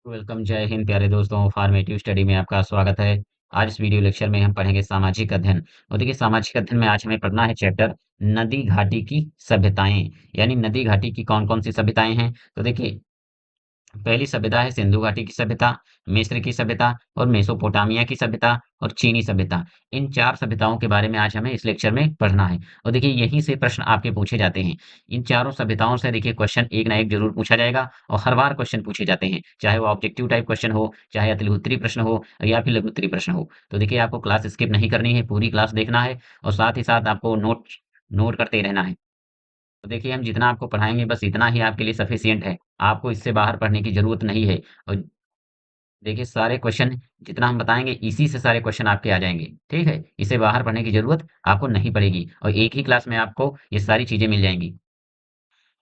Welcome, जय हिंद प्यारे दोस्तों। फॉर्मेटिव स्टडी में आपका स्वागत है। आज इस वीडियो लेक्चर में हम पढ़ेंगे सामाजिक अध्ययन। और देखिए, सामाजिक अध्ययन में आज हमें पढ़ना है चैप्टर नदी घाटी की सभ्यताएं। यानी नदी घाटी की कौन कौन सी सभ्यताएं हैं। तो देखिए, पहली सभ्यता है सिंधु घाटी की सभ्यता, मिस्र की सभ्यता और मेसोपोटामिया की सभ्यता और चीनी सभ्यता। इन चार सभ्यताओं के बारे में आज हमें इस लेक्चर में पढ़ना है। और देखिए, यहीं से प्रश्न आपके पूछे जाते हैं। इन चारों सभ्यताओं से देखिए क्वेश्चन एक ना एक जरूर पूछा जाएगा और हर बार क्वेश्चन पूछे जाते हैं, चाहे वो ऑब्जेक्टिव टाइप क्वेश्चन हो, चाहे अतिलुत्तरी प्रश्न हो या फिर लघुत्तरी प्रश्न हो। तो देखिए, आपको क्लास स्किप नहीं करनी है, पूरी क्लास देखना है और साथ ही साथ आपको नोट नोट करते रहना है। तो देखिए, हम जितना आपको पढ़ाएँगे बस इतना ही आपके लिए सफिशिएंट है। आपको इससे बाहर पढ़ने की ज़रूरत नहीं है। और देखिए, सारे क्वेश्चन जितना हम बताएँगे इसी से सारे क्वेश्चन आपके आ जाएँगे, ठीक है? इससे बाहर पढ़ने की ज़रूरत आपको नहीं पड़ेगी और एक ही क्लास में आपको ये सारी चीज़ें मिल जाएँगी।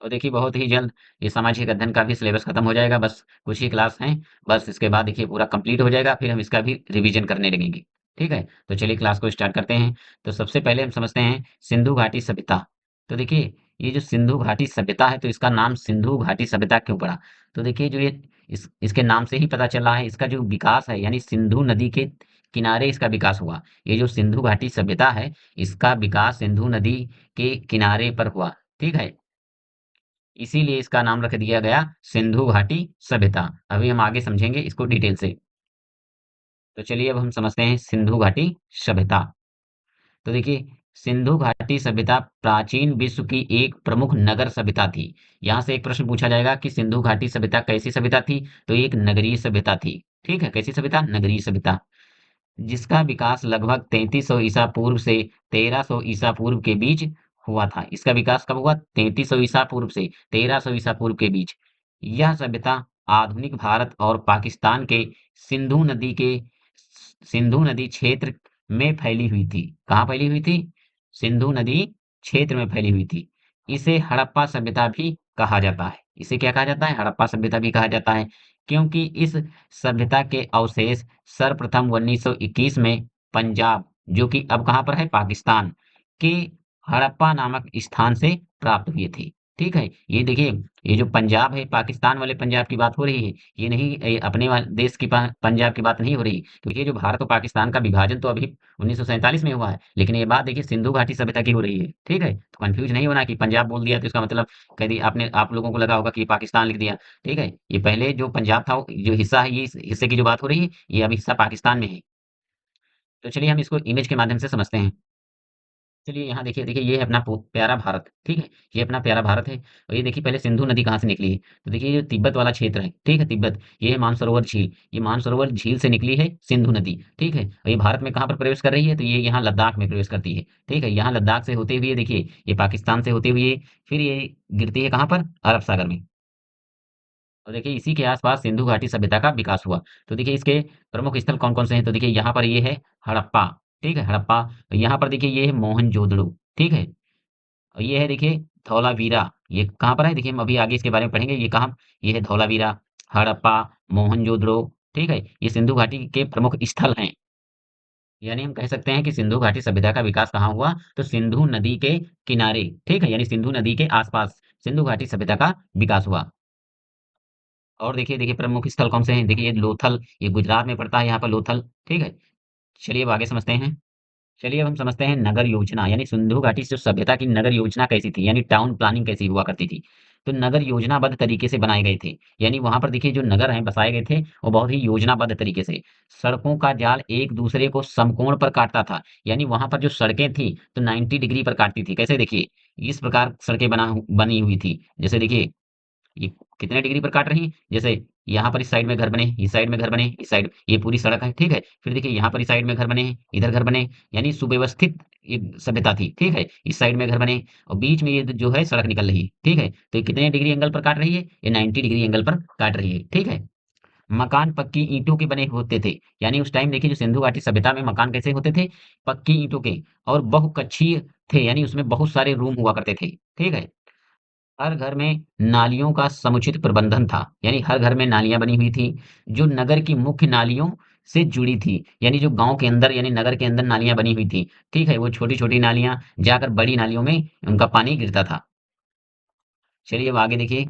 और देखिए, बहुत ही जल्द ये सामाजिक अध्ययन का भी सिलेबस खत्म हो जाएगा, बस कुछ ही क्लास हैं। बस इसके बाद देखिए पूरा कंप्लीट हो जाएगा, फिर हम इसका भी रिवीजन करने लगेंगे, ठीक है? तो चलिए क्लास को स्टार्ट करते हैं। तो सबसे पहले हम समझते हैं सिंधु घाटी सभ्यता। तो देखिए, ये जो सिंधु घाटी सभ्यता है तो इसका नाम सिंधु घाटी सभ्यता क्यों पड़ा? तो देखिए, जो ये इसके नाम से ही पता चल रहा है, इसका जो विकास है यानी सिंधु नदी के किनारे इसका विकास हुआ। ये जो सिंधु घाटी सभ्यता है, इसका विकास सिंधु नदी के किनारे पर हुआ, ठीक है? इसीलिए इसका नाम रख दिया गया सिंधु घाटी सभ्यता। अभी हम आगे समझेंगे इसको डिटेल से। तो चलिए अब हम समझते हैं सिंधु घाटी सभ्यता। तो देखिए, सिंधु घाटी सभ्यता प्राचीन विश्व की एक प्रमुख नगर सभ्यता थी। यहाँ से एक प्रश्न पूछा जाएगा कि सिंधु घाटी सभ्यता कैसी सभ्यता थी? तो ये एक नगरीय सभ्यता थी। ठीक है, कैसी सभ्यता? नगरीय सभ्यता। जिसका विकास लगभग 3300 ईसा पूर्व से 1300 ईसा पूर्व के बीच हुआ था। इसका विकास कब हुआ? 3300 ईसा पूर्व से 1300 ईसा पूर्व के बीच। यह सभ्यता आधुनिक भारत और पाकिस्तान के सिंधु नदी के सिंधु नदी क्षेत्र में फैली हुई थी। कहाँ फैली हुई थी? सिंधु नदी क्षेत्र में फैली हुई थी। इसे हड़प्पा सभ्यता भी कहा जाता है। इसे क्या कहा जाता है? हड़प्पा सभ्यता भी कहा जाता है, क्योंकि इस सभ्यता के अवशेष सर्वप्रथम 1921 में पंजाब, जो कि अब कहाँ पर है? पाकिस्तान के हड़प्पा नामक स्थान से प्राप्त हुए थे। ठीक है, ये देखिए, ये जो पंजाब है पाकिस्तान वाले पंजाब की बात हो रही है, ये नहीं अपने वाले देश की पंजाब की बात नहीं हो रही, क्योंकि ये जो भारत और पाकिस्तान का विभाजन तो अभी 1947 में हुआ है, लेकिन ये बात देखिए सिंधु घाटी सभ्यता की हो रही है। ठीक है, तो कंफ्यूज नहीं होना कि पंजाब बोल दिया तो इसका मतलब कभी आपने आप लोगों को लगा होगा कि ये पाकिस्तान लिख दिया। ठीक है, ये पहले जो पंजाब था जो हिस्सा है, ये इस हिस्से की जो बात हो रही है, ये अभी हिस्सा पाकिस्तान में है। तो चलिए हम इसको इमेज के माध्यम से समझते हैं। चलिए यहाँ देखिए देखिए, ये है अपना प्यारा भारत। ठीक है, ये अपना प्यारा भारत है। और ये देखिए पहले सिंधु नदी कहाँ से निकली है? तो देखिए, ये जो तिब्बत वाला क्षेत्र है, ठीक है, तिब्बत, ये है मानसरोवर झील। ये मानसरोवर झील से निकली है सिंधु नदी। ठीक है, और ये भारत में कहाँ पर प्रवेश कर रही है? तो ये यहाँ लद्दाख में प्रवेश करती है। ठीक है, यहाँ लद्दाख से होते हुए देखिए ये पाकिस्तान से होते हुए फिर ये गिरती है कहाँ पर? अरब सागर में। और देखिए, इसी के आसपास सिंधु घाटी सभ्यता का विकास हुआ। तो देखिए, इसके प्रमुख स्थल कौन कौन से हैं? तो देखिए, यहाँ पर ये है हड़प्पा। ठीक है, हड़प्पा। यहाँ पर देखिए, ये है मोहनजोदड़ो। ठीक है, और ये है देखिए धौलावीरा। ये कहाँ पर है? देखिए, हम अभी आगे इसके बारे में पढ़ेंगे। ये कहाँ? ये है धौलावीरा, हड़प्पा, मोहनजोदड़ो। ठीक है, ये सिंधु घाटी के प्रमुख स्थल हैं। यानी हम कह सकते हैं कि सिंधु घाटी सभ्यता का विकास कहाँ हुआ? तो सिंधु नदी के किनारे। ठीक है, यानी सिंधु नदी के आसपास सिंधु घाटी सभ्यता का विकास हुआ। और देखिए देखिए प्रमुख स्थल कौन से हैं? देखिए, ये लोथल, ये गुजरात में पड़ता है यहाँ पर लोथल। ठीक है, चलिए अब आगे समझते हैं। चलिए अब हम समझते हैं नगर योजना, यानी सिंधु घाटी जो सभ्यता की नगर योजना कैसी थी, यानी टाउन प्लानिंग कैसी हुआ करती थी। तो नगर योजनाबद्ध तरीके से बनाए गए थे। यानी वहां पर देखिए जो नगर हैं बसाए गए थे वो बहुत ही योजनाबद्ध तरीके से। सड़कों का जाल एक दूसरे को समकोण पर काटता था। यानी वहां पर जो सड़कें थी तो 90 डिग्री पर काटती थी। कैसे? देखिए, इस प्रकार सड़कें बनी हुई थी। जैसे देखिए, ये कितने डिग्री पर काट रही है? जैसे यहाँ पर इस साइड में घर बने, इस साइड में घर बने, इस साइड ये पूरी सड़क है, ठीक है? फिर देखिए यहाँ पर इस साइड में घर बने, इधर घर बने, यानी सुव्यवस्थित एक सभ्यता थी, ठीक है? इस साइड में घर बने और बीच में ये जो है सड़क निकल रही है, ठीक है? तो ये कितने डिग्री एंगल पर काट रही है? ये 90 डिग्री एंगल पर काट रही है, ठीक है? मकान पक्की ईंटों के बने होते थे। यानी उस टाइम देखिए जो सिंधु घाटी सभ्यता में मकान कैसे होते थे? पक्की ईंटों के और बहुकक्षीय थे, यानी उसमें बहुत सारे रूम हुआ करते थे, ठीक है? हर घर में नालियों का समुचित प्रबंधन था। यानी हर घर में नालियां बनी हुई थी जो नगर की मुख्य नालियों से जुड़ी थी। यानी जो गांव के अंदर यानी नगर के अंदर नालियां बनी हुई थी, ठीक है, वो छोटी छोटी नालियां जाकर बड़ी नालियों में उनका पानी गिरता था। चलिए अब आगे देखिए,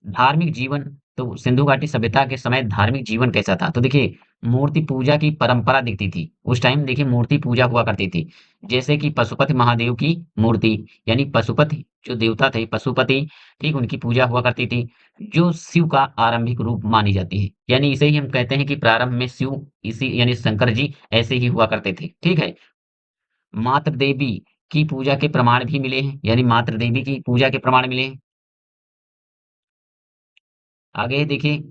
धार्मिक जीवन तो सिंधु घाटी सभ्यता के समय धार्मिक जीवन कैसा था? तो देखिए, मूर्ति पूजा की परंपरा दिखती थी। उस टाइम देखिए मूर्ति पूजा हुआ करती थी। जैसे कि पशुपति महादेव की मूर्ति, यानी पशुपति जो देवता थे, पशुपति, ठीक, उनकी पूजा हुआ करती थी, जो शिव का आरंभिक रूप मानी जाती है। यानी इसे ही हम कहते हैं कि प्रारंभ में शिव इसी यानी शंकर जी ऐसे ही हुआ करते थे, ठीक है? मातृ देवी की पूजा के प्रमाण भी मिले हैं, यानी मातृ देवी की पूजा के प्रमाण मिले हैं। आगे देखिए,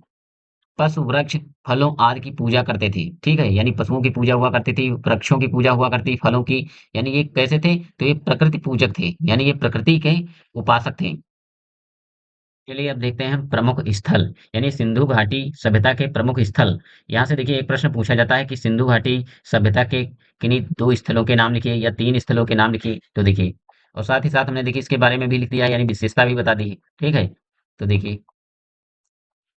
पशु, वृक्ष, फलों आदि की पूजा करते थे, ठीक है? यानी पशुओं की पूजा हुआ करती थी, वृक्षों की पूजा हुआ करती, फलों की, यानी ये कैसे थे? तो ये प्रकृति पूजक थे, यानी ये प्रकृति के उपासक थे। चलिए अब देखते हैं प्रमुख स्थल, यानी सिंधु घाटी सभ्यता के प्रमुख स्थल। यहाँ से देखिए एक प्रश्न पूछा जाता है कि सिंधु घाटी सभ्यता के किन्हीं 2 स्थलों के नाम लिखिए या 3 स्थलों के नाम लिखिए। तो देखिए, और साथ ही साथ हमने देखिए इसके बारे में भी लिख दिया, यानी विशेषता भी बता दी है, ठीक है? तो देखिए,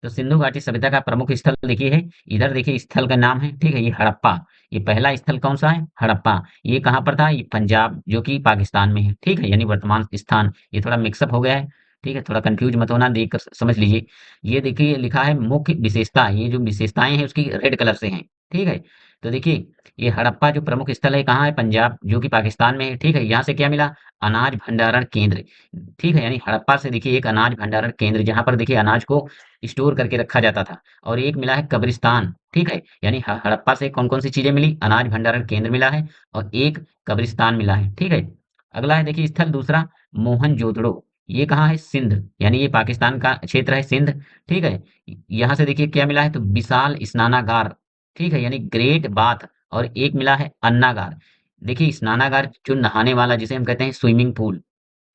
तो सिंधु घाटी सभ्यता का प्रमुख स्थल देखिए है, इधर देखिए स्थल का नाम है, ठीक है? ये हड़प्पा, ये पहला स्थल कौन सा है? हड़प्पा। ये कहाँ पर था? ये पंजाब, जो कि पाकिस्तान में है, ठीक है? यानी वर्तमान स्थान। ये थोड़ा मिक्सअप हो गया है, ठीक है? थोड़ा कंफ्यूज मत होना, देख कर समझ लीजिए। ये देखिए लिखा है मुख्य विशेषता, ये जो विशेषताएं हैं उसकी रेड कलर से हैं, ठीक है? तो देखिए, ये हड़प्पा जो प्रमुख स्थल है कहाँ है? पंजाब, जो कि पाकिस्तान में है, ठीक है? यहाँ से क्या मिला? अनाज भंडारण केंद्र, ठीक है? यानी हड़प्पा से देखिए एक अनाज भंडारण केंद्र, जहाँ पर देखिए अनाज को स्टोर करके रखा जाता था। और एक मिला है कब्रिस्तान, ठीक है? यानी हड़प्पा से कौन-कौन सी चीज़ें मिली? अनाज भंडारण केंद्र मिला है और एक कब्रिस्तान मिला है, ठीक है? अगला है देखिए स्थल दूसरा, मोहनजोदड़ो। ये कहाँ है? सिंध, यानी ये पाकिस्तान का क्षेत्र है सिंध, ठीक है? यहाँ से देखिए क्या मिला है? तो विशाल स्नानागार, ठीक है? यानी ग्रेट बाथ, और एक मिला है अन्नागार। देखिए स्नानागार जो नहाने वाला, जिसे हम कहते हैं स्विमिंग पूल,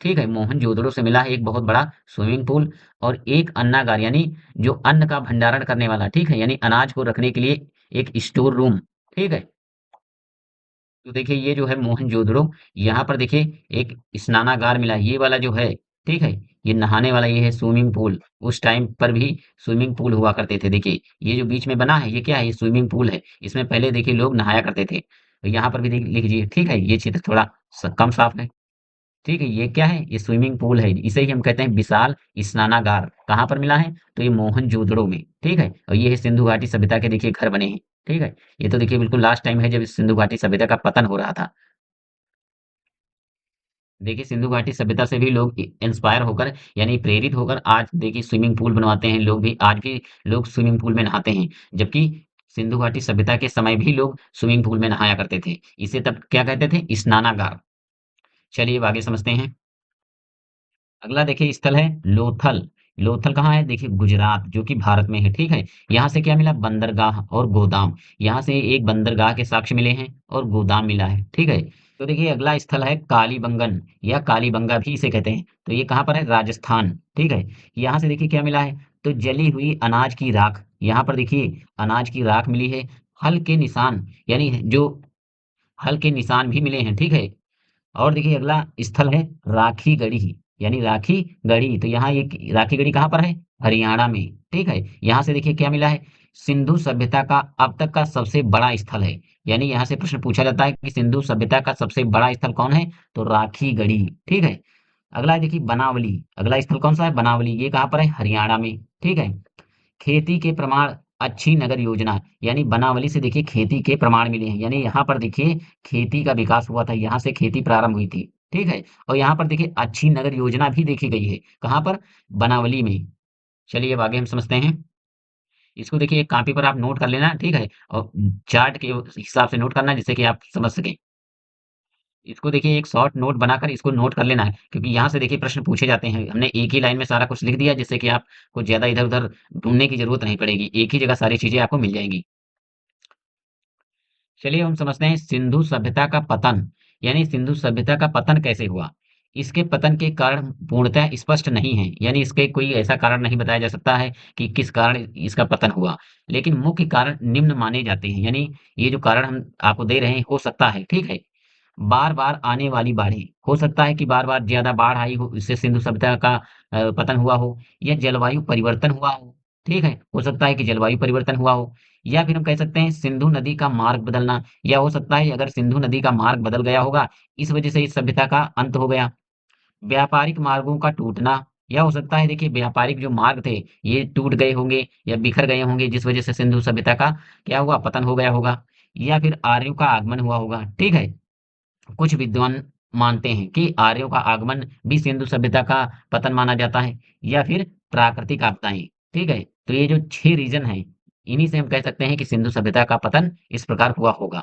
ठीक है? मोहनजोदड़ो से मिला है एक बहुत बड़ा स्विमिंग पूल और एक अन्नागार, यानी जो अन्न का भंडारण करने वाला, ठीक है? यानी अनाज को रखने के लिए एक स्टोर रूम, ठीक है? तो देखिए ये जो है मोहनजोदड़ो, यहाँ पर देखिए एक स्नानागार मिला है, ये वाला जो है, ठीक है? ये नहाने वाला, ये है स्विमिंग पूल। उस टाइम पर भी स्विमिंग पूल हुआ करते थे। देखिए, ये जो बीच में बना है, ये क्या है? ये स्विमिंग पूल है। इसमें पहले देखिए लोग नहाया करते थे। तो यहाँ पर भी लिख लीजिए, ठीक है? ये क्षेत्र थोड़ा कम साफ है। ठीक है, ये क्या है? ये स्विमिंग पूल है, इसे ही हम कहते हैं विशाल स्नानागार। कहाँ पर मिला है? तो ये मोहनजोदड़ो में, ठीक है? और ये है सिंधु घाटी सभ्यता के देखिए घर बने हैं, ठीक है? ये तो देखिए बिल्कुल लास्ट टाइम है जब इस सिंधु घाटी सभ्यता का पतन हो रहा था। देखिए सिंधु घाटी सभ्यता से भी लोग इंस्पायर होकर, यानी प्रेरित होकर आज देखिए स्विमिंग पूल बनवाते हैं, लोग भी आज भी लोग स्विमिंग पूल में नहाते हैं। जबकि सिंधु घाटी सभ्यता के समय भी लोग स्विमिंग पूल में नहाया करते थे। इसे तब क्या कहते थे? स्नानागार। चलिए अब आगे समझते हैं। अगला देखिए स्थल है लोथल। लोथल कहाँ है? देखिए गुजरात, जो कि भारत में है, ठीक है? यहाँ से क्या मिला? बंदरगाह और गोदाम। यहाँ से एक बंदरगाह के साक्ष्य मिले हैं और गोदाम मिला है, ठीक है? तो देखिए अगला स्थल है कालीबंगन, या कालीबंगा भी इसे कहते हैं। तो ये कहाँ पर है? राजस्थान, ठीक है? यहाँ से देखिए क्या मिला है? तो जली हुई अनाज की राख। यहाँ पर देखिए अनाज की राख मिली है। हल के निशान, यानी जो हल के निशान भी मिले हैं, ठीक है? और देखिए अगला स्थल है राखी गढ़ी, यानी राखी गढ़ी। तो यहाँ ये राखी गढ़ी कहाँ पर है? हरियाणा में, ठीक है? यहाँ से देखिए क्या मिला है? सिंधु सभ्यता का अब तक का सबसे बड़ा स्थल है। यानी यहाँ से प्रश्न पूछा जाता है कि सिंधु सभ्यता का सबसे बड़ा स्थल कौन है? तो राखी गढ़ी, ठीक है? अगला है देखिए बनावली। अगला स्थल कौन सा है? बनावली। ये कहाँ पर है? हरियाणा में, ठीक है? खेती के प्रमाण, अच्छी नगर योजना, यानी बनावली से देखिए खेती के प्रमाण मिले हैं, यानी यहाँ पर देखिए खेती का विकास हुआ था, यहाँ से खेती प्रारंभ हुई थी, ठीक है? और यहाँ पर देखिए अच्छी नगर योजना भी देखी गई है। कहाँ पर? बनावली में। चलिए अब आगे हम समझते हैं। इसको देखिए एक कॉपी पर आप नोट कर लेना, ठीक है? और चार्ट के हिसाब से नोट करना, जिससे कि आप समझ सकें। इसको देखिए एक शॉर्ट नोट बनाकर इसको नोट कर लेना है, क्योंकि यहाँ से देखिए प्रश्न पूछे जाते हैं। हमने एक ही लाइन में सारा कुछ लिख दिया, जिससे कि आपको ज़्यादा इधर-उधर ढूँढने की ज़रूरत नहीं पड़ेगी। एक ही जगह सारी चीज़ें आपको मिल जाएँगी। चलिए हम समझते हैं सिंधु सभ्यता का पतन, यानी सिंधु सभ्यता का पतन कैसे हुआ? इसके पतन के कारण पूर्णतः स्पष्ट नहीं है, यानी इसके कोई ऐसा कारण नहीं बताया जा सकता है कि किस कारण इसका पतन हुआ। लेकिन मुख्य कारण निम्न माने जाते हैं, यानी ये जो कारण हम आपको दे रहे हैं हो सकता है, ठीक है? बार-बार आने वाली बाढ़ें, हो सकता है कि बार-बार ज़्यादा बाढ़ आई हो, इससे सिंधु सभ्यता का पतन हुआ हो, या जलवायु परिवर्तन हुआ हो, ठीक है? हो सकता है कि जलवायु परिवर्तन हुआ हो, या फिर हम कह सकते हैं सिंधु नदी का मार्ग बदलना, या हो सकता है अगर सिंधु नदी का मार्ग बदल गया होगा, इस वजह से इस सभ्यता का अंत हो गया। व्यापारिक मार्गों का टूटना, या हो सकता है देखिए व्यापारिक जो मार्ग थे, ये टूट गए होंगे या बिखर गए होंगे जिस वजह से सिंधु सभ्यता का क्या हुआ पतन हो गया होगा या फिर आर्यों का आगमन हुआ होगा, ठीक है? कुछ विद्वान मानते हैं कि आर्यों का आगमन भी सिंधु सभ्यता का पतन माना जाता है या फिर प्राकृतिक आपदाएं, ठीक है? तो ये जो 6 रीज़न हैं, इन्हीं से हम कह सकते हैं कि सिंधु सभ्यता का पतन इस प्रकार हुआ होगा।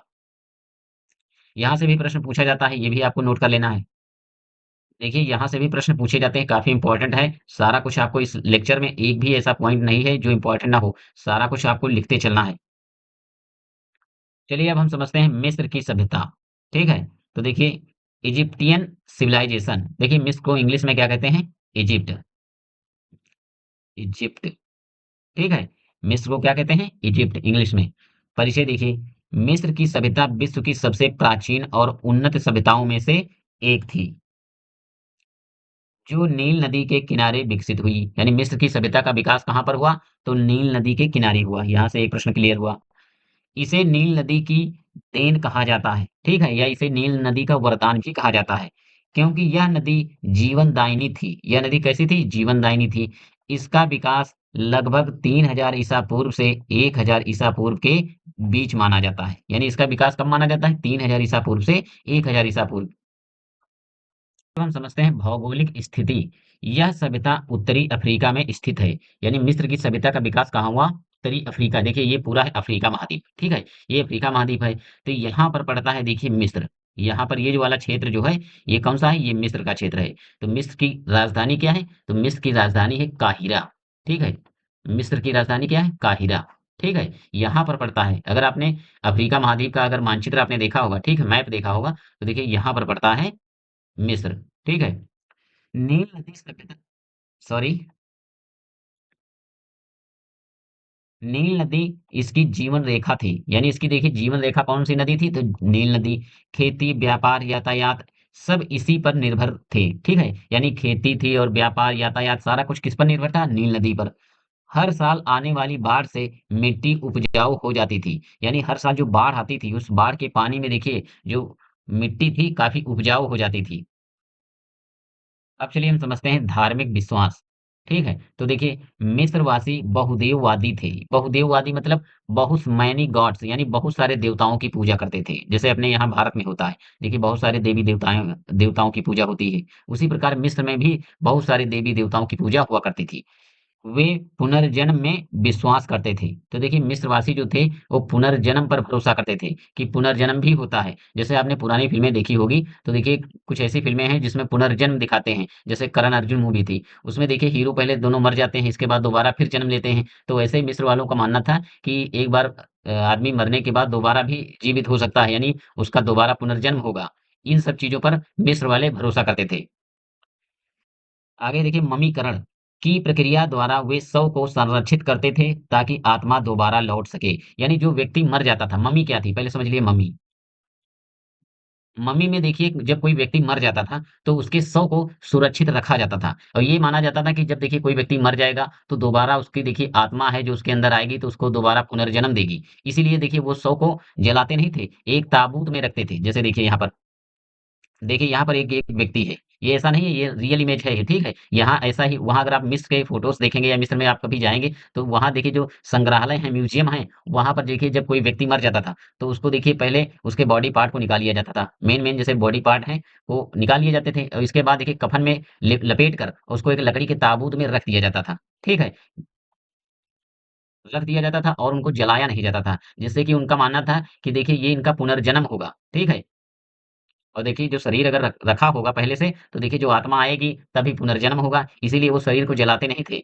यहाँ से भी प्रश्न पूछा जाता है, ये भी आपको नोट कर लेना है। देखिए, यहाँ से भी प्रश्न पूछे जाते हैं, काफ़ी इम्पोर्टेंट है। सारा कुछ आपको इस लेक्चर में एक भी ऐसा पॉइंट नहीं है जो इम्पोर्टेंट ना हो। सारा कुछ आपको लिखते चलना है। चलिए अब हम समझते हैं मिस्र की सभ्यता, ठीक है? तो देखिए इजिप्टियन सिविलाइजेशन, देखिए मिस्र को इंग्लिश में क्या कहते हैं? इजिप्ट, इजिप्ट, ठीक है? मिस्र को क्या कहते हैं? इजिप्ट इंग्लिश में। परिचय देखिए, मिस्र की सभ्यता विश्व की सबसे प्राचीन और उन्नत सभ्यताओं में से एक थी। जो नील नदी के किनारे विकसित हुई, यानी मिस्र की सभ्यता का विकास कहाँ पर हुआ? तो नील नदी के किनारे हुआ। यहाँ से एक प्रश्न क्लियर हुआ। इसे नील नदी की देन कहा जाता है, ठीक है? या इसे नील नदी का वरदान भी कहा जाता है, क्योंकि यह नदी जीवनदायिनी थी। यह नदी कैसी थी? जीवनदायिनी थी। इसका विकास लगभग 3000 ईसा पूर्व से 1000 ईसा पूर्व के बीच माना जाता है। यानी इसका विकास कब माना जाता है? 3000 ईसा पूर्व से 1000 ईसा पूर्व। अब हम समझते हैं भौगोलिक स्थिति। यह सभ्यता उत्तरी अफ्रीका में स्थित है। यानी मिस्र की सभ्यता का विकास कहाँ हुआ? उत्तरी अफ्रीका। देखिए ये पूरा है अफ्रीका महाद्वीप, ठीक है? ये अफ्रीका महाद्वीप है। तो यहाँ पर पड़ता है देखिए मिस्र। यहाँ पर ये जो वाला क्षेत्र जो है, ये कौन सा है? ये मिस्र का क्षेत्र है। तो मिस्र की राजधानी क्या है? तो मिस्र की राजधानी है काहिरा, ठीक है? मिस्र की राजधानी क्या है? काहिरा, ठीक है? यहाँ पर पड़ता है। अगर आपने अफ्रीका महाद्वीप का अगर मानचित्र आपने देखा होगा, ठीक है? मैप देखा होगा, तो देखिए यहाँ पर पड़ता है मिस्र, ठीक है? नील नदी सभ्यता सॉरी नील नदी इसकी जीवन रेखा थी। यानी इसकी देखिए जीवन रेखा कौन सी नदी थी? तो नील नदी। खेती, व्यापार, यातायात सब इसी पर निर्भर थे, ठीक है? यानी खेती थी और व्यापार, यातायात सारा कुछ किस पर निर्भर था? नील नदी पर। हर साल आने वाली बाढ़ से मिट्टी उपजाऊ हो जाती थी। यानी हर साल जो बाढ़ आती थी, उस बाढ़ के पानी में देखिए जो मिट्टी थी काफ़ी उपजाऊ हो जाती थी। अब चलिए हम समझते हैं धार्मिक विश्वास, ठीक है? तो देखिए मिस्रवासी बहुदेववादी थे। बहुदेववादी मतलब बहुत मैनी गॉड्स यानी बहुत सारे देवताओं की पूजा करते थे। जैसे अपने यहाँ भारत में होता है। देखिए बहुत सारे देवी देवताएँ देवताओं की पूजा होती है। उसी प्रकार मिस्र में भी बहुत सारे देवी देवताओं की पूजा हुआ करती थी। वे पुनर्जन्म में विश्वास करते थे। तो देखिए मिस्रवासी जो थे, वो पुनर्जन्म पर भरोसा करते थे कि पुनर्जन्म भी होता है। जैसे आपने पुरानी फ़िल्में देखी होगी, तो देखिए कुछ ऐसी फ़िल्में हैं जिसमें पुनर्जन्म दिखाते हैं। जैसे करण अर्जुन मूवी थी, उसमें देखिए हीरो पहले दोनों मर जाते हैं, इसके बाद दोबारा फिर जन्म लेते हैं। तो वैसे ही मिस्र वालों का मानना था कि एक बार आदमी मरने के बाद दोबारा भी जीवित हो सकता है, यानी उसका दोबारा पुनर्जन्म होगा। इन सब चीज़ों पर मिस्र वाले भरोसा करते थे। आगे देखिए ममीकरण की प्रक्रिया द्वारा वे शव को संरक्षित करते थे ताकि आत्मा दोबारा लौट सके। यानी जो व्यक्ति मर जाता था, मम्मी क्या थी? पहले समझ लिए मम्मी। मम्मी में देखिए जब कोई व्यक्ति मर जाता था, तो उसके शव को सुरक्षित रखा जाता था और ये माना जाता था कि जब देखिए कोई व्यक्ति मर जाएगा, तो दोबारा उसकी देखिए आत्मा है जो उसके अंदर आएगी, तो उसको दोबारा पुनर्जन्म देगी। इसीलिए देखिए वो शव को जलाते नहीं थे, एक ताबूत में रखते थे। जैसे देखिए यहाँ पर देखिए यहाँ पर एक एक व्यक्ति है। ये ऐसा नहीं है, ये रियल इमेज है ये, ठीक है? यहाँ ऐसा ही वहाँ अगर आप मिस्र के फ़ोटोज़ देखेंगे या मिस्र में आप कभी जाएँगे, तो वहाँ देखिए जो संग्रहालय है, म्यूज़ियम है, वहाँ पर देखिए जब कोई व्यक्ति मर जाता था, तो उसको देखिए पहले उसके बॉडी पार्ट को निकाल लिया जाता था। मेन-मेन जैसे बॉडी पार्ट हैं, वो निकाल लिए जाते थे और इसके बाद देखिए कफ़न में लपेट कर उसको एक लकड़ी के ताबूत में रख दिया जाता था। ठीक है? रख दिया जाता था और उनको जलाया नहीं जाता था, जिससे कि उनका मानना था कि देखिए ये इनका पुनर्जन्म होगा। ठीक है? और देखिए जो शरीर अगर रखा होगा पहले से, तो देखिए जो आत्मा आएगी तभी पुनर्जन्म होगा, इसीलिए वो शरीर को जलाते नहीं थे।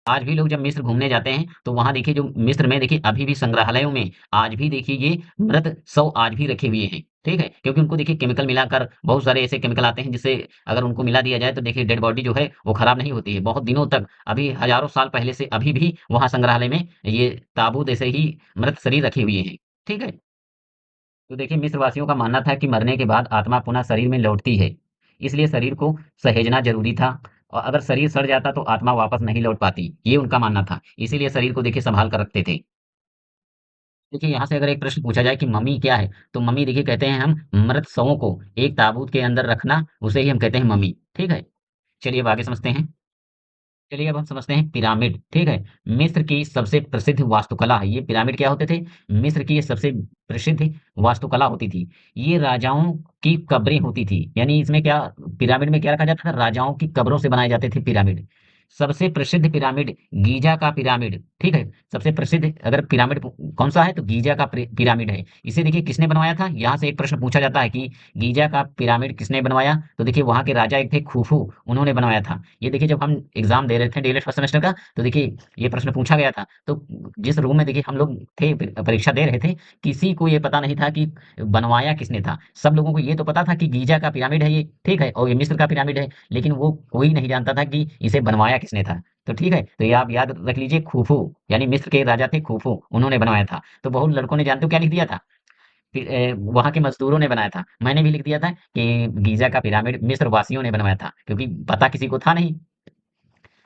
आज भी लोग जब मिस्र घूमने जाते हैं, तो वहाँ देखिए जो मिस्र में देखिए अभी भी संग्रहालयों में आज भी देखिए ये मृत शव आज भी रखे हुए हैं, ठीक है? क्योंकि उनको देखिए केमिकल मिलाकर बहुत सारे ऐसे केमिकल आते हैं जिससे अगर उनको मिला दिया जाए तो देखिए डेड बॉडी जो है वो खराब नहीं होती है। बहुत दिनों तक अभी हज़ारों साल पहले से अभी भी वहाँ संग्रहालय में ये ताबूत ऐसे ही मृत शरीर रखे हुए हैं, ठीक है? तो देखिए मिस्रवासियों का मानना था कि मरने के बाद आत्मा पुनः शरीर में लौटती है। इसलिए शरीर को सहेजना ज़रूरी था और अगर शरीर सड़ जाता तो आत्मा वापस नहीं लौट पाती। ये उनका मानना था। इसीलिए शरीर को देखिए सँभाल कर रखते थे। देखिए यहाँ से अगर एक प्रश्न पूछा जाए कि मम्मी क्या है? तो मम्मी देखिए कहते हैं हम मृत शवों को एक ताबूत के अंदर रखना, उसे ही हम कहते हैं मम्मी। ठीक है? चलिए अब आगे समझते हैं। चलिए अब हम समझते हैं पिरामिड, ठीक है? मिस्र की सबसे प्रसिद्ध वास्तुकला है ये पिरामिड क्या होते थे? मिस्र की ये सबसे प्रसिद्ध वास्तुकला होती थी। ये राजाओं की कब्रें होती थी, यानी इसमें क्या पिरामिड में क्या रखा जाता था? राजाओं की कब्रों से बनाए जाते थे पिरामिड। सबसे प्रसिद्ध पिरामिड गीज़ा का पिरामिड, ठीक है? सबसे प्रसिद्ध अगर पिरामिड कौन सा है तो गीज़ा का पिरामिड है। इसे देखिए किसने बनवाया था? यहाँ से एक प्रश्न पूछा जाता है कि गीज़ा का पिरामिड किसने बनवाया? तो देखिए वहाँ के राजा एक थे खुफू, उन्होंने बनवाया था। ये देखिए जब हम एग्जाम दे रहे थे डीएलएड फर्स्ट सेमेस्टर का तो देखिए ये प्रश्न पूछा गया था तो जिस रूम में देखिए हम लोग थे परीक्षा दे रहे थे किसी को ये पता नहीं था कि बनवाया किसने था। सब लोगों को ये तो पता था कि गीजा का पिरामिड है ये, ठीक है, और ये मिस्र का पिरामिड है, लेकिन वो कोई नहीं जानता था कि इसे बनवाया किसने था। तो ठीक है, तो ये आप याद रख लीजिए, खूफू यानी मिस्र के राजा थे खूफू, उन्होंने बनवाया था। तो बहुत लड़कों ने जानते हो क्या लिख दिया था? वहाँ के मज़दूरों ने बनाया था। मैंने भी लिख दिया था कि गीज़ा का पिरामिड मिस्र वासियों ने बनवाया था, क्योंकि पता किसी को था नहीं।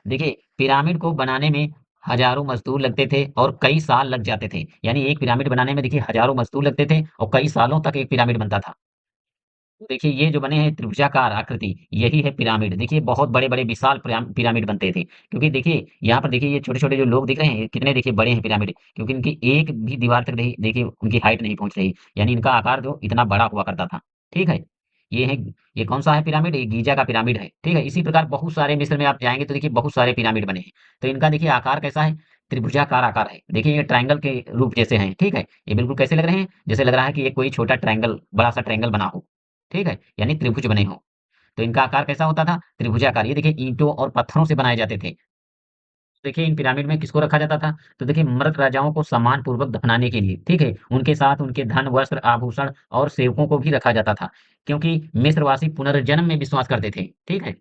देखिए, पिरामिड को बनाने में हज़ारों मज़दूर लगते थे और कई साल लग जाते थे। यानी एक पिरामिड बनाने में देखिए हज़ारों मज़दूर लगते थे और कई सालों तक एक पिरामिड बनता था। तो देखिए ये जो बने हैं त्रिभुजाकार आकृति, यही है पिरामिड। देखिए बहुत बड़े-बड़े विशाल पिरामिड बनते थे। क्योंकि देखिए, यहाँ पर देखिए ये छोटे-छोटे जो लोग दिख रहे हैं, कितने देखिए बड़े हैं पिरामिड, क्योंकि इनकी एक भी दीवार तक नहीं देखिए उनकी हाइट नहीं पहुँच रही। यानी इनका आकार जो इतना बड़ा हुआ करता था। ठीक है? ये है ये कौन-सा है पिरामिड? ये गीज़ा का पिरामिड है। ठीक है? इसी प्रकार बहुत सारे मिस्र में आप जाएँगे तो देखिए बहुत सारे पिरामिड बने हैं। तो इनका देखिए आकार कैसा है? त्रिभुजाकार आकार है। देखिए ये ट्रायंगल के रूप जैसे हैं। ठीक है? ये बिल्कुल कैसे लग रहे हैं? जैसे लग रहा है कि ये कोई छोटा ट्रायंगल, बड़ा-सा ट्रायंगल बना हो। ठीक है? यानी त्रिभुज बने हों। तो इनका आकार कैसा होता था? त्रिभुजाकार। ये देखिए ईंटों और पत्थरों से बनाए जाते थे। देखिए इन पिरामिड में किसको रखा जाता था? तो देखिए मृत राजाओं को सम्मानपूर्वक दफनाने के लिए, ठीक है? उनके साथ उनके धन, वस्त्र, आभूषण और सेवकों को भी रखा जाता था। क्योंकि मिस्रवासी पुनर्जन्म में विश्वास करते थे। ठीक है?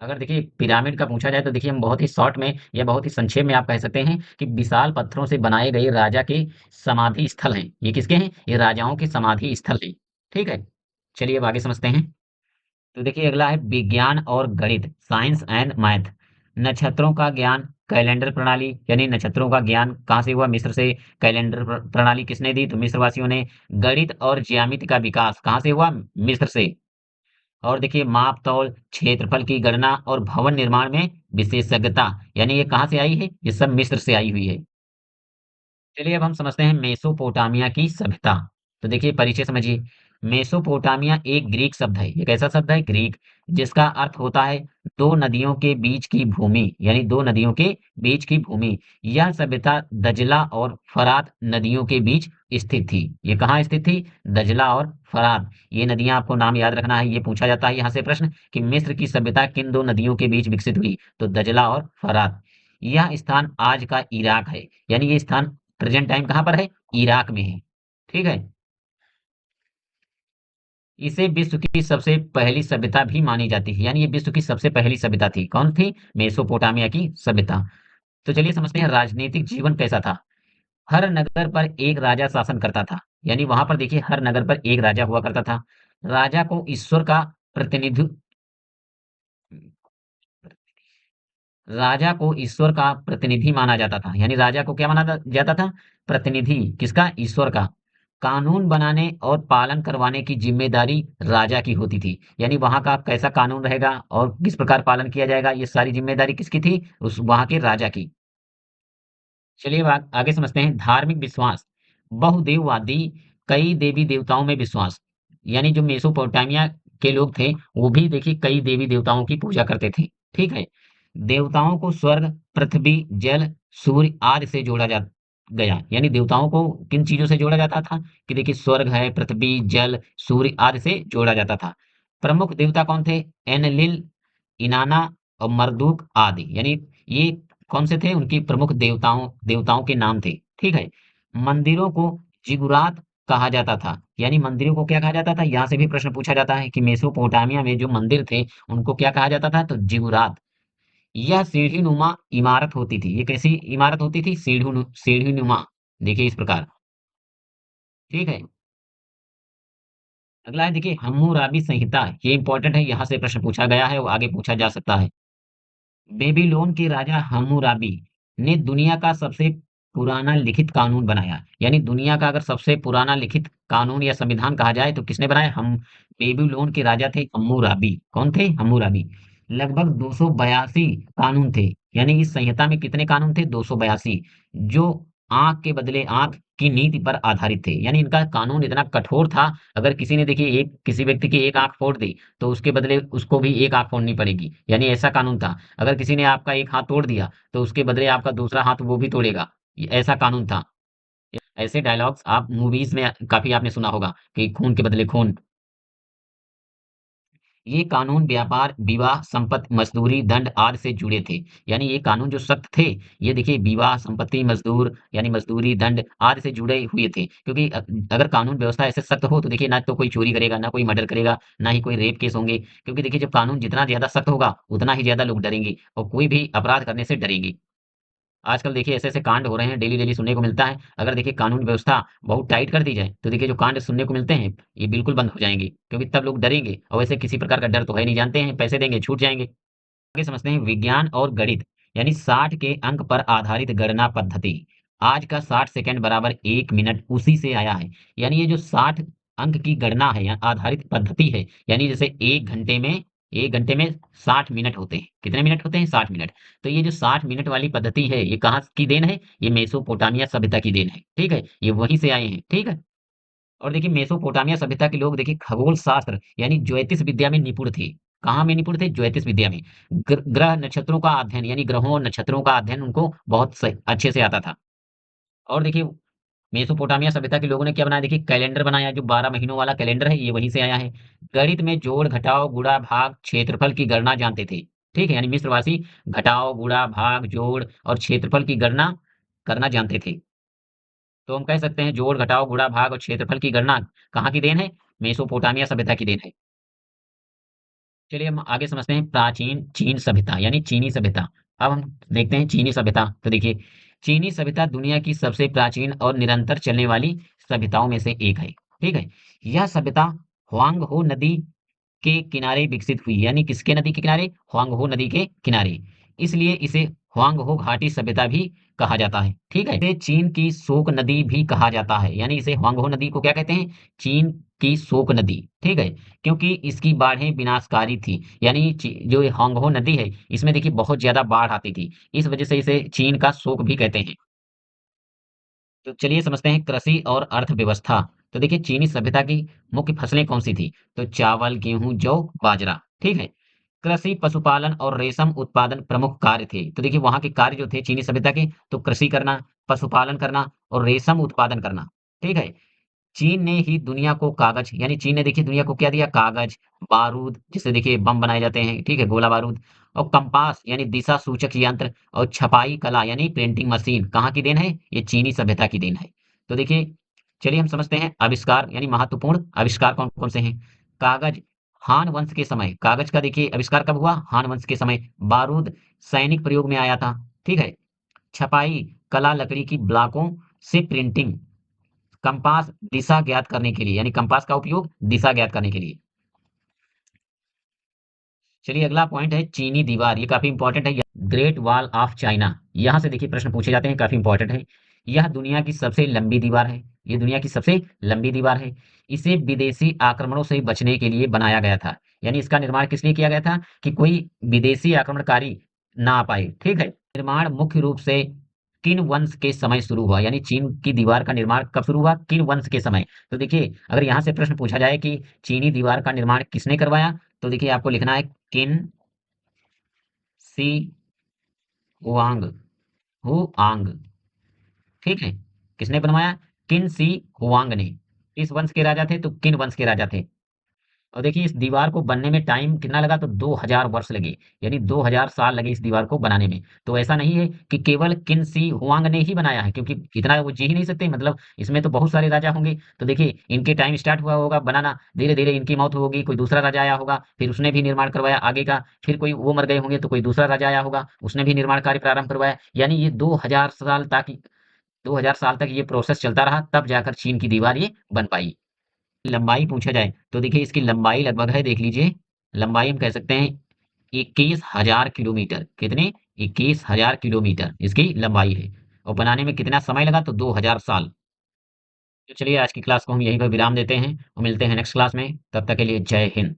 अगर देखिए पिरामिड का पूछा जाए तो देखिए हम बहुत ही शॉर्ट में या बहुत ही संक्षेप में आप कह सकते हैं कि विशाल पत्थरों से बनाए गए राजा के समाधि स्थल हैं। ये किसके हैं? ये राजाओं के समाधि स्थल हैं। ठीक है? चलिए अब आगे समझते हैं। तो देखिए अगला है विज्ञान और गणित, साइंस एंड मैथ। नक्षत्रों का ज्ञान, कैलेंडर प्रणाली, यानी नक्षत्रों का ज्ञान कहाँ से हुआ? मिस्र से। कैलेंडर प्रणाली किसने दी? तो मिस्र वासियों ने। गणित और ज्यामिति का विकास कहाँ से हुआ? मिस्र से। और देखिए माप तौल, क्षेत्रफल की गणना और भवन निर्माण में विशेषज्ञता, यानी ये कहाँ से आई है? ये सब मिस्र से आई हुई है। चलिए अब हम समझते हैं मेसोपोटामिया की सभ्यता। तो देखिए परिचय समझिए। मेसोपोटामिया एक ग्रीक शब्द है। ये कैसा शब्द है? ग्रीक, जिसका अर्थ होता है दो नदियों के बीच की भूमि, यानी दो नदियों के बीच की भूमि। यह सभ्यता दजला और फरात नदियों के बीच स्थित थी। ये कहाँ स्थित थी? दजला और फरात। ये नदियां आपको नाम याद रखना है। ये पूछा जाता है यहाँ से प्रश्न कि मिस्र की सभ्यता किन दो नदियों के बीच विकसित हुई? तो दजला और फरात। यह स्थान आज का इराक है। यानी ये स्थान प्रेजेंट टाइम कहाँ पर है? इराक में है। ठीक है? इसे विश्व की सबसे पहली सभ्यता भी मानी जाती है। यानी ये विश्व की सबसे पहली सभ्यता थी। कौन थी? मेसोपोटामिया की सभ्यता। तो चलिए समझते हैं राजनीतिक जीवन कैसा था। हर नगर पर एक राजा शासन करता था। यानी वहां पर देखिए हर नगर पर एक राजा हुआ करता था। राजा को ईश्वर का प्रतिनिधि राजा को ईश्वर का प्रतिनिधि माना जाता था। यानी राजा को क्या माना जाता था? प्रतिनिधि। किसका? ईश्वर का। कानून बनाने और पालन करवाने की जिम्मेदारी राजा की होती थी। यानी वहां का कैसा कानून रहेगा और किस प्रकार पालन किया जाएगा, ये सारी जिम्मेदारी किसकी थी? उस वहां के राजा की। चलिए अब आगे समझते हैं धार्मिक विश्वास। बहुदेववादी, कई देवी देवताओं में विश्वास। यानी जो मेसोपोटामिया के लोग थे वो भी देखिए कई देवी देवताओं की पूजा करते थे। ठीक है? देवताओं को स्वर्ग, पृथ्वी, जल, सूर्य आदि से जोड़ा जा गया। यानी देवताओं को किन चीजों से जोड़ा जाता था? कि देखिए स्वर्ग है, पृथ्वी, जल, सूर्य आदि से जोड़ा जाता था। प्रमुख देवता कौन थे? एनलिल, इनाना और मर्दूक आदि। यानी ये कौन से थे? उनकी प्रमुख देवताओं के नाम थे। ठीक है? मंदिरों को जिगुरात कहा जाता था। यानी मंदिरों को क्या कहा जाता था? यहाँ से भी प्रश्न पूछा जाता है कि मेसोपोटामिया में जो मंदिर थे उनको क्या कहा जाता था? तो जिगुरात। यह सीढ़ी-नुमा इमारत होती थी। ये कैसी इमारत होती थी? सीढ़ी-नुमा। देखिए इस प्रकार। ठीक है? अगला है देखिए हम्मुराबी संहिता। ये इंपॉर्टेंट है, यहाँ से प्रश्न पूछा गया है, वो आगे पूछा जा सकता है। बेबीलोन के राजा हम्मुराबी ने दुनिया का सबसे पुराना लिखित कानून बनाया। यानी दुनिया का अगर सबसे पुराना लिखित कानून या संविधान कहा जाए तो किसने बनाया? हम बेबीलोन के राजा थे हम्मुराबी। कौन थे? हम्मुराबी। लगभग 282 कानून थे। यानी इस संहिता में कितने कानून थे? 282, जो आंख के बदले आंख की नीति पर आधारित थे। यानी इनका कानून इतना कठोर था, अगर किसी ने देखिए एक किसी व्यक्ति की एक आंख फोड़ दी, तो उसके बदले उसको भी एक आंख फोड़नी पड़ेगी। यानी ऐसा कानून था। अगर किसी ने आपका एक हाथ तोड़ दिया, तो उसके बदले आपका दूसरा हाथ वो भी तोड़ेगा। ये ऐसा कानून था। ऐसे डायलॉग्स आप मूवीज में काफी आपने सुना होगा कि खून के बदले खून। ये कानून व्यापार, विवाह, संपत्ति, मजदूरी, दंड आदि से जुड़े थे। यानी ये कानून जो सख्त थे, ये देखिए विवाह, संपत्ति, मजदूर यानी मजदूरी, दंड आदि से जुड़े हुए थे। क्योंकि अगर कानून व्यवस्था ऐसे सख्त हो तो देखिए ना तो कोई चोरी करेगा, ना कोई मर्डर करेगा, ना ही कोई रेप केस होंगे। क्योंकि देखिए जब कानून जितना ज़्यादा सख्त होगा, उतना ही ज़्यादा लोग डरेंगे और कोई भी अपराध करने से डरेंगे। आजकल देखिए ऐसे-ऐसे कांड हो रहे हैं, डेली-डेली सुनने को मिलता है। अगर देखिए कानून व्यवस्था बहुत टाइट कर दी जाए, तो देखिए जो कांड सुनने को मिलते हैं, ये बिल्कुल बंद हो जाएँगे। क्योंकि तब लोग डरेंगे और वैसे किसी प्रकार का डर तो है नहीं, जानते हैं पैसे देंगे छूट जाएँगे। आगे समझते हैं विज्ञान और गणित, यानी 60 के अंक पर आधारित गणना पद्धति। आज का 60 सेकंड बराबर 1 मिनट उसी से आया है। यानी ये जो 60 अंक की गणना है या आधारित पद्धति है, यानी जैसे 1 घंटे में 60 मिनट होते हैं। कितने मिनट होते हैं? 60 मिनट। तो ये जो 60 मिनट वाली पद्धति है, ये कहाँ की देन है? ये मेसोपोटामिया सभ्यता की देन है। ठीक है? ये वहीं से आए हैं। ठीक है? और देखिए मेसोपोटामिया सभ्यता के लोग देखिए खगोल शास्त्र यानी ज्योतिष विद्या में निपुण थे। कहाँ में निपुण थे? ज्योतिष विद्या में। ग्रह नक्षत्रों का अध्ययन यानी ग्रहों और नक्षत्रों का अध्ययन उनको बहुत अच्छे से आता था। और देखिए मेसोपोटामिया सभ्यता के लोगों ने क्या बनाया? देखिए कैलेंडर बनाया, जो 12 महीनों वाला कैलेंडर है, ये वहीं से आया है। गणित में जोड़, घटाव, गुणा, भाग, क्षेत्रफल की गणना जानते थे। ठीक है? यानी मिस्रवासी घटाव, गुणा, भाग, जोड़ और क्षेत्रफल की गणना करना जानते थे। तो हम कह सकते हैं जोड़, घटाव, गुणा, भाग और क्षेत्रफल की गणना कहाँ की देन है? मेसोपोटामिया सभ्यता की देन है। चलिए हम आगे समझते हैं प्राचीन चीन सभ्यता यानी चीनी सभ्यता। अब हम देखते हैं चीनी सभ्यता। तो देखिए चीनी सभ्यता दुनिया की सबसे प्राचीन और निरंतर चलने वाली सभ्यताओं में से एक है। ठीक है? यह सभ्यता हुआंग हो नदी के किनारे विकसित हुई। यानी किसके नदी के किनारे? हुआंग हो नदी के किनारे। इसलिए इसे हुआंग हो घाटी सभ्यता भी कहा जाता है। ठीक है? इसे चीन की शोक नदी भी कहा जाता है। यानी इसे हुआंग हो नदी को क्या कहते हैं? चीन की शोक नदी। ठीक है? क्योंकि इसकी बाढ़ें विनाशकारी थी। यानी जो ये हुआंग हो नदी है, इसमें देखिए बहुत ज्यादा बाढ़ आती थी। इस वजह से इसे चीन का शोक भी कहते हैं। तो चलिए समझते हैं कृषि और अर्थव्यवस्था। तो देखिए चीनी सभ्यता की मुख्य फसलें कौन सी थी? तो चावल, गेहूं, जौ, बाजरा। ठीक है? कृषि, पशुपालन और रेशम उत्पादन प्रमुख कार्य थे। तो देखिए वहां के कार्य जो थे चीनी सभ्यता के, तो कृषि करना, पशुपालन करना और रेशम उत्पादन करना। ठीक है? चीन ने ही दुनिया को कागज यानी चीन ने देखिए दुनिया को क्या दिया? कागज, बारूद जिससे देखिए बम बनाए जाते हैं, ठीक है? गोला बारूद और कंपास यानी दिशा सूचक यंत्र और छपाई कला यानी प्रिंटिंग मशीन कहाँ की देन है? ये चीनी सभ्यता की देन है। तो देखिए चलिए हम समझते हैं आविष्कार यानी महत्वपूर्ण आविष्कार कौन-कौन से हैं? कागज, हान वंश के समय कागज का देखिए आविष्कार कब हुआ? हान वंश के समय। बारूद सैनिक प्रयोग में आया था। ठीक है? छपाई कला लकड़ी की ब्लॉकों से प्रिंटिंग। कंपास दिशा ज्ञात करने के लिए यानी कंपास का उपयोग दिशा ज्ञात करने के लिए। चलिए अगला पॉइंट है चीनी दीवार, ये काफी इंपॉर्टेंट है। ग्रेट वॉल ऑफ चाइना, यहाँ से देखिए प्रश्न पूछे जाते हैं, काफी इंपॉर्टेंट है। यह दुनिया की सबसे लंबी दीवार है। ये दुनिया की सबसे लंबी दीवार है। इसे विदेशी आक्रमणों से बचने के लिए बनाया गया था। यानी इसका निर्माण किस लिए किया गया था? कि कोई विदेशी आक्रमणकारी ना आ पाए। ठीक है? निर्माण मुख्य रूप से किन वंश के समय शुरू हुआ? यानी चीन की दीवार का निर्माण कब शुरू हुआ? किन वंश के समय। तो देखिए अगर यहाँ से प्रश्न पूछा जाए कि चीनी दीवार का निर्माण किसने करवाया, तो देखिए आपको लिखना है किन सी हुआंग हुआंग। ठीक है? किसने बनवाया? किन सी हुआंग ने। इस वंश के राजा थे तो किन वंश के राजा थे। और देखिए इस दीवार को बनने में टाइम कितना लगा? तो 2000 वर्ष लगे। यानी 2000 साल लगे इस दीवार को बनाने में। तो ऐसा नहीं है कि केवल किन शी हुआंग ने ही बनाया है, क्योंकि इतना वो जी ही नहीं सकते, मतलब इसमें तो बहुत सारे राजा होंगे। तो देखिए इनके टाइम स्टार्ट हुआ होगा बनाना, धीरे-धीरे इनकी मौत होगी, कोई दूसरा राजा आया होगा, फिर उसने भी निर्माण करवाया आगे का, फिर कोई वो मर गए होंगे तो कोई दूसरा राजा आया होगा, उसने भी निर्माण कार्य प्रारंभ करवाया। यानी ये 2000 साल तक ये प्रोसेस चलता रहा, तब जाकर चीन की दीवार ये बन पाई। लंबाई पूछा जाए तो देखिए इसकी लंबाई लगभग है, देख लीजिए। लंबाई हम कह सकते हैं 21,000 किलोमीटर। कितने? 21,000 किलोमीटर इसकी लंबाई है। और बनाने में कितना समय लगा? तो 2000 साल। तो चलिए आज की क्लास को हम यहीं पर विराम देते हैं और मिलते हैं नेक्स्ट क्लास में। तब तक के लिए जय हिंद।